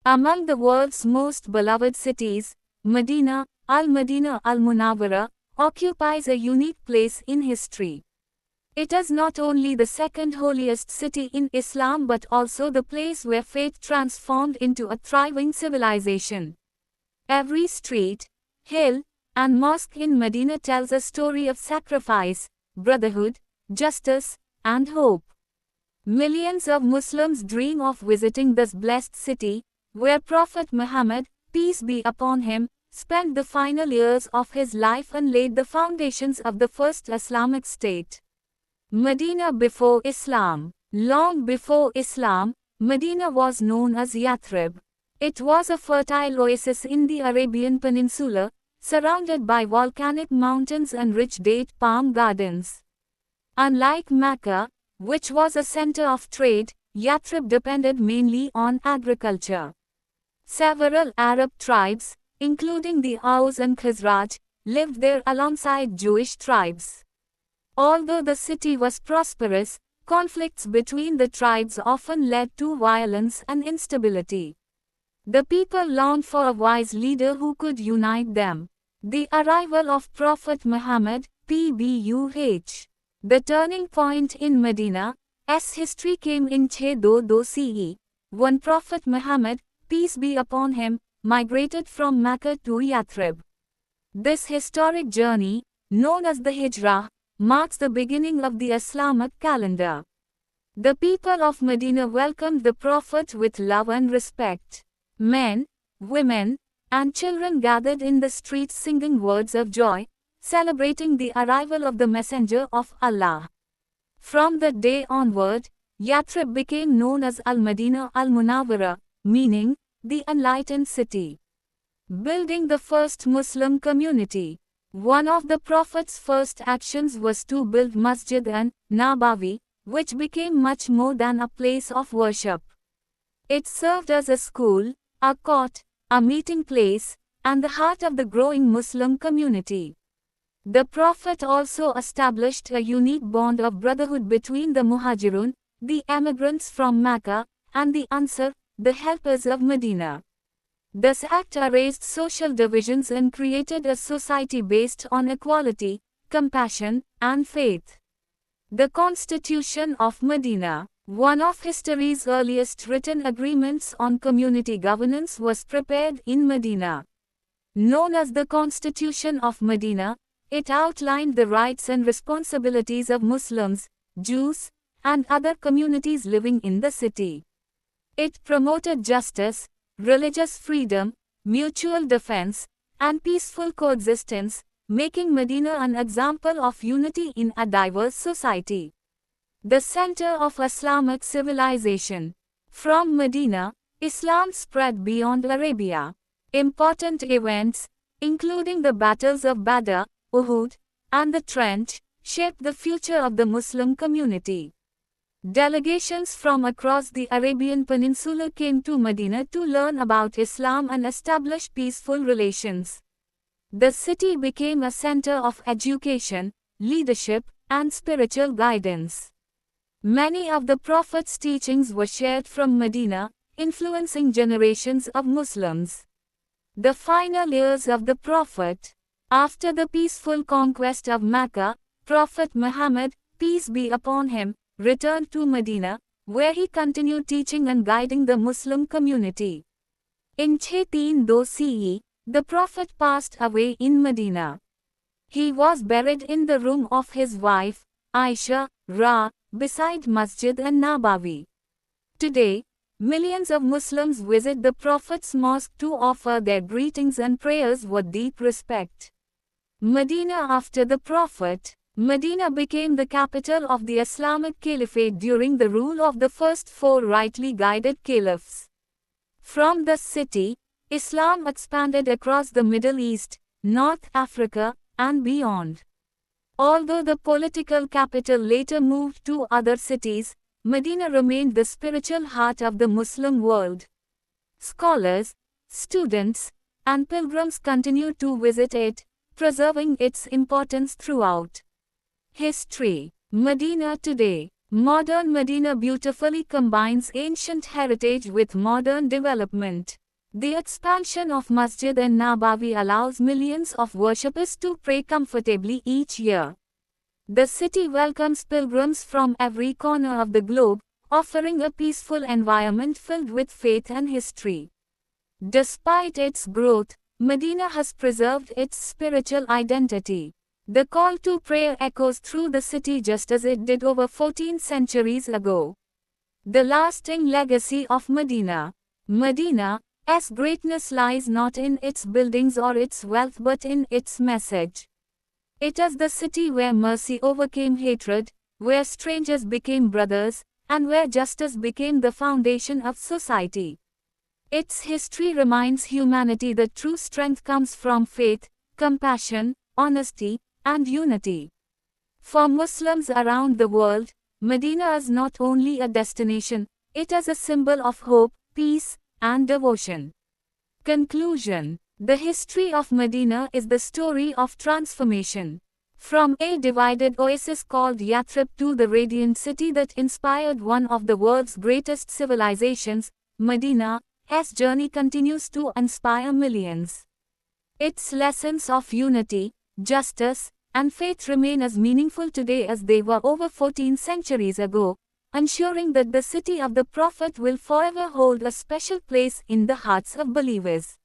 Among the world's most beloved cities, Medina, Al-Madinah Al-Munawwara, occupies a unique place in history. It is not only the second holiest city in Islam but also the place where faith transformed into a thriving civilization. Every street, hill, and mosque in Medina tells a story of sacrifice, brotherhood, justice, and hope. Millions of Muslims dream of visiting this blessed city, where Prophet Muhammad, peace be upon him, spent the final years of his life and laid the foundations of the first Islamic state. Medina before Islam. Long before Islam, Medina was known as Yathrib. It was a fertile oasis in the Arabian Peninsula, surrounded by volcanic mountains and rich date palm gardens. Unlike Mecca, which was a center of trade, Yathrib depended mainly on agriculture. Several Arab tribes, including the Aus and Khazraj, lived there alongside Jewish tribes. Although the city was prosperous, conflicts between the tribes often led to violence and instability. The people longed for a wise leader who could unite them. The arrival of Prophet Muhammad, Pbuh. The turning point in Medina's history came in 622 CE, when Prophet Muhammad, peace be upon him, migrated from Mecca to Yathrib. This historic journey, known as the Hijrah, marks the beginning of the Islamic calendar. The people of Medina welcomed the Prophet with love and respect. Men, women, and children gathered in the streets singing words of joy, celebrating the arrival of the Messenger of Allah. From that day onward, Yathrib became known as Al-Madinah Al-Munawwara, meaning, the enlightened city. Building the first Muslim community. One of the Prophet's first actions was to build Masjid an-Nabawi, which became much more than a place of worship. It served as a school, a court, a meeting place, and the heart of the growing Muslim community. The Prophet also established a unique bond of brotherhood between the Muhajirun, the emigrants from Mecca, and the Ansar, the helpers of Medina. This act erased social divisions and created a society based on equality, compassion, and faith. The Constitution of Medina. One of history's earliest written agreements on community governance was prepared in Medina. Known as the Constitution of Medina, it outlined the rights and responsibilities of Muslims, Jews, and other communities living in the city. It promoted justice, religious freedom, mutual defense, and peaceful coexistence, making Medina an example of unity in a diverse society. The center of Islamic civilization. From Medina, Islam spread beyond Arabia. Important events, including the battles of Badr, Uhud, and the Trench, shaped the future of the Muslim community. Delegations from across the Arabian Peninsula came to Medina to learn about Islam and establish peaceful relations. The city became a center of education, leadership, and spiritual guidance. Many of the Prophet's teachings were shared from Medina, influencing generations of Muslims. The final years of the Prophet. After the peaceful conquest of Mecca, Prophet Muhammad, peace be upon him, returned to Medina, where he continued teaching and guiding the Muslim community. In 632 CE, the Prophet passed away in Medina. He was buried in the room of his wife, Aisha, beside Masjid an-Nabawi. Today, millions of Muslims visit the Prophet's mosque to offer their greetings and prayers with deep respect. Medina after the Prophet. Medina became the capital of the Islamic Caliphate during the rule of the first four rightly guided caliphs. From the city, Islam expanded across the Middle East, North Africa, and beyond. Although the political capital later moved to other cities, Medina remained the spiritual heart of the Muslim world. Scholars, students, and pilgrims continue to visit it, preserving its importance throughout history. Medina today. Modern Medina beautifully combines ancient heritage with modern development. The expansion of Masjid an-Nabawi allows millions of worshippers to pray comfortably each year. The city welcomes pilgrims from every corner of the globe, offering a peaceful environment filled with faith and history. Despite its growth, Medina has preserved its spiritual identity. The call to prayer echoes through the city just as it did over 14 centuries ago. The lasting legacy of Medina. Medina's greatness lies not in its buildings or its wealth but in its message. It is the city where mercy overcame hatred, where strangers became brothers, and where justice became the foundation of society. Its history reminds humanity that true strength comes from faith, compassion, honesty, and unity. For Muslims around the world, Medina is not only a destination, it is a symbol of hope, peace, and devotion. Conclusion. The history of Medina is the story of transformation. From a divided oasis called Yathrib to the radiant city that inspired one of the world's greatest civilizations, Medina's journey continues to inspire millions. Its lessons of unity, justice, and faith remain as meaningful today as they were over 14 centuries ago, ensuring that the city of the Prophet will forever hold a special place in the hearts of believers.